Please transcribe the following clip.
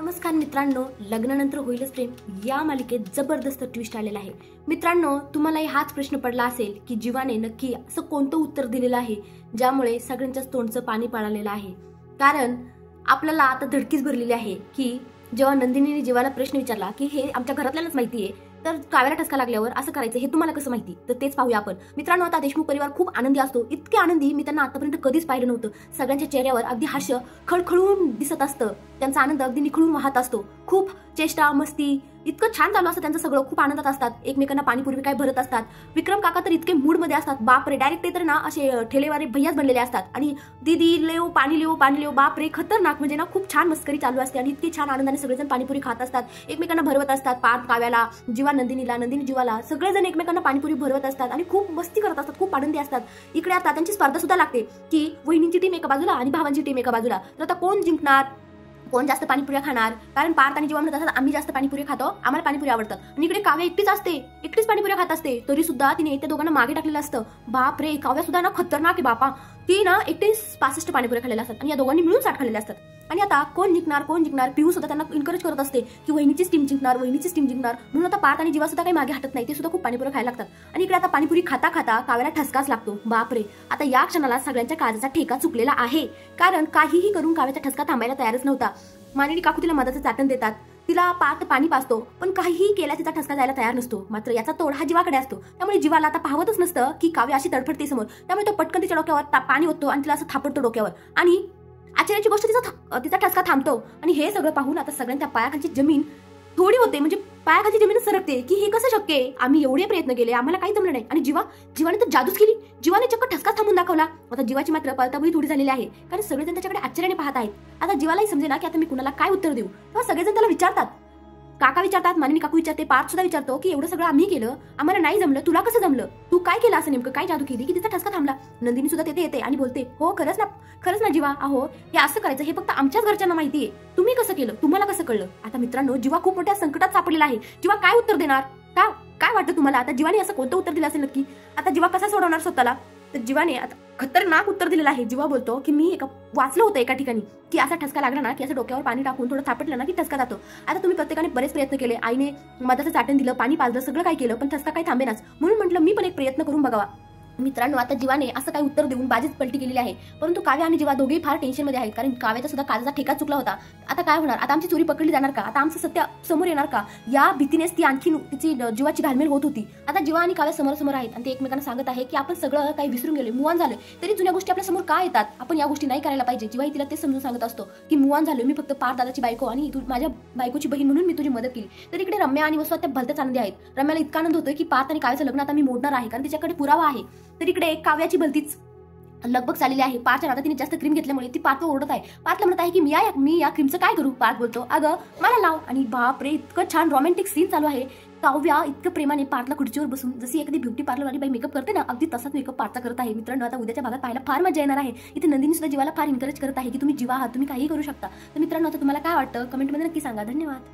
नमस्कार मित्रांनो, लग्नानंतर होईलच प्रेम या मालिकेत जबरदस्त ट्विस्ट आलेला आहे। मित्रांनो, तुम्हालाही हाच प्रश्न पडला असेल की जीवाने नक्की असं कोणतं उत्तर दिलेलं आहे ज्यामुळे सगळ्यांच्याच तोंडचं पाणी पाळलेलं आहे। कारण आपल्याला आता धडकीच भरलेली आहे की जेव्हा नंदिनीने जीवाला प्रश्न विचारला की हे आमच्या घरातल्यालाच माहिती आहे, तर काव्याला ठसका लागल्यावर असं करायचं हे तुम्हाला कसं माहिती, तर तेच पाहूया आपण। मित्रांनो, आता देशमुख परिवार खूप आनंदी असतो, इतके आनंदी मी त्यांना आतापर्यंत कधीच पाहिलं नव्हतं। सगळ्यांच्या चेहऱ्यावर अगदी हास्य खळखळून दिसत असतं, त्यांचा आनंद अगदी निखळून वाहत असतो। खूप चेष्टा मस्ती इतकं छान चालू असतं त्यांचं सगळं, खूप आनंदात असतात, एकमेकांना पाणीपुरी काय भरत असतात। विक्रम काका तर इतके मूड मध्ये असतात, बाप रे, डायरेक्ट ते तर ना असे ठेलेवाले भैयाच बनलेले असतात आणि दीदी लेव पाणी लेव पाणी लेव, बाप रे खतरनाक, म्हणजे ना खूप छान मस्करी चालू असते आणि इतकी छान आनंदाने सगळेजण पाणीपुरी खात असतात, एकमेकांना भरवत असतात। पार्थ काव्याला, जीवा नंदिनीला, नंदिनी जीवाला, सगळेजण एकमेकांना पाणीपुरी भरवत असतात आणि खूप मस्ती करत असतात, खूप आनंदी असतात। इकडे आता त्यांची स्पर्धा सुद्धा लागते की वहिनींची टीम एका बाजूला आणि भावांची टीम एका बाजूला, तर आता कोण जिंकणार, कोण जास्त पाणीपुऱ्या खाणार। कारण पार्थ आणि जीवा म्हणत असतात आम्ही जास्त पाणीपुरी खातो, आम्हाला पाणीपुरी आवडतात, आणि इकडे काव्या एकटीच असते, एकटीच पाणीपुऱ्या खात असते, तरी सुद्धा तिने त्या दोघांना मागे टाकलेलं असतं। बाप रे, काव्या सुद्धा ना खतरनाक आहे बापा, ती ना एकटी 65 पाणीपुऱ्या खाल्लेल्या असतात आणि या दोघांनी मिळून 60 खाल्लेल्या असतात। आणि आता कोण जिंकणार कोण जिंकणार, पिऊ सुद्धा त्यांना एन्करेज करत असते की वहिनीचीच टीम जिंकणार, वहिनीचीच टीम जिंकणार, म्हणून आता पार्थ आणि जीवा सुद्धा काही मागे हटत नाही, ते सुद्धा खूप पाणीपुरी खायला लागतात। आणि इकडे आता पाणीपुरी खाता खाता काव्याला ठसकाच लागतो। बाप रे, आता या क्षणाला सगळ्यांच्या काळजाचा ठेका चुकलेला आहे, कारण काहीही करून काव्याचा ठसका थांबायला तयारच नव्हता। मानिनी काकू तिला मधाचं चाटण देतात, तिला पार्थ पाणी पाजतो, पण काहीही केल्या तिचा ठसका जायला तयार नसतो। मात्र याचा तोड हा जीवाकडे असतो, त्यामुळे जीवाला आता पाहवतच नसतं की काव्य अशी तडफडते समोर, त्यामुळे तो पटकन तिच्या डोक्यावर पाणी ओततो आणि तिला असं थापडतो डोक्यावर, आणि आश्चर्याची गोष्ट तिचा ठसका थांबतो। आणि हे सगळं पाहून आता सगळ्यांच्या पायाखालची जमीन थोडी होते, म्हणजे पायाखालची जमीन सरकते की हे कसं शक्य आहे, आम्ही एवढे प्रयत्न केले, आम्हाला काही जमलं नाही, आणि जीवाने तर जादूच केली, जीवाने चक्क ठसका थांबून दाखवला। आता जीवाची मात्र पळताबळी थोडी झालेली आहे, कारण सगळेजण त्याच्याकडे आश्चर्याने पाहत आहेत। आता जीवालाही समजेना की आता मी कुणाला काय उत्तर देऊ, तेव्हा सगळेजण त्याला विचारतात, काका विचारतात, मानिनी काकू विचारते, पार्थ सुद्धा विचारतो की एवढं सगळं आम्ही केलं, आम्हाला नाही जमलं, तुला कसं जमलं, तू काय केलं असं नेमकं, काय जादू केली की तिचा ठसका थांबला। नंदिनी सुद्धा तिथे येते आणि बोलते, हो खरंच ना जीवा, अहो हे असं करायचं हे फक्त आमच्याच घरच्यांना माहितीये, तुम्ही कसं केलं, तुम्हाला कसं कळलं। आता मित्रांनो, जीवा खूप मोठ्या संकटात सापडलेला आहे, जीवा काय उत्तर देणार, काय वाटतं तुम्हाला, आता जीवाने असं कोणतं उत्तर दिलं असेल नक्की, आता जीवा कसा सोडवणार स्वतःला। तर जीवाने आता खतरनाक उत्तर दिलेलं आहे। जीवा बोलतो की मी वाचलं होतं एका ठिकाणी की असा ठसका लागला ना की असं डोक्यावर पाणी टाकून थोडं थापटलं ना की ठसका जातो। आता तुम्ही प्रत्येकाने बरेच प्रयत्न केले, आईने मधाचं चाटण दिलं, पाणी पाजलं, सगळं काय केलं, पण ठसका काही थांबेनाच, म्हणून म्हटलं मी पण एक प्रयत्न करून बघावा। मित्रांनो, आता जीवाने असं काही उत्तर देऊन बाजीच पलटी केलेली आहे, परंतु काव्य आणि जीवा दोघेही फार टेन्शन मध्ये आहेत, कारण काव्याचा सुद्धा काळजाचा ठेका चुकला होता। आता काय होणार, आता आमची चोरी पकडली जाणार का, आता आमचं सत्य समोर येणार का, या भीतीनेच ती आणखी तिची जीवाची घालमेल होत होती। आता जीवा आणि काव्य समोर आहेत आणि ते एकमेकांना सांगत आहे की आपण सगळं काही विसरून गेले, मूव ऑन झाले, तरी जुन्या गोष्टी आपल्या समोर का येतात, आपण या गोष्टी नाही करायला पाहिजे। जीवाही तिला ते समजून सांगत असतो की मूव ऑन झालो, मी फक्त पार्थ दादाची बायको आणि तू माझ्या बायकोची बहीण म्हणून मी तुझी मदत केली। तर इकडे रम्या आणि वसु त्या भलत्याच आनंदी आहेत। रम्याला इतका आनंद होतोय की पार्थ आणि काव्याचं लग्न आता मी मोडणार आहे, कारण तिच्याकडे पुरावा आहे। तर इकडे काव्याची भलतीच लगबग चाललेली आहे, पार्थच्या नादात तिने जास्त क्रीम घेतल्यामुळे ती पार्थ ओरडत आहे, पार्थला म्हणत आहे की मी या क्रीमचं काय करू। पार्थ बोलतो, अगं मला लाव, आणि बाप रे इतकं छान रोमॅन्टिक सीन चालू आहे। काव्या इतकं प्रेमाने पार्थला खुर्चीवर बसून जशी एखादी ब्युटी पार्लरवाली बाई मेकअप करते ना, अगदी तसाच मेकअप पार्थ करत आहे। मित्रांनो, आता उद्याच्या भागात पाहायला फार मजा येणार आहे। इथे नंदिनी सुद्धा जीवाला फार एन्करेज करत आहे की तुम्ही जीवा आहात, तुम्ही काही करू शकता। तर मित्रांनो, आता तुम्हाला काय वाटतं कमेंटमध्ये नक्की सांगा। धन्यवाद।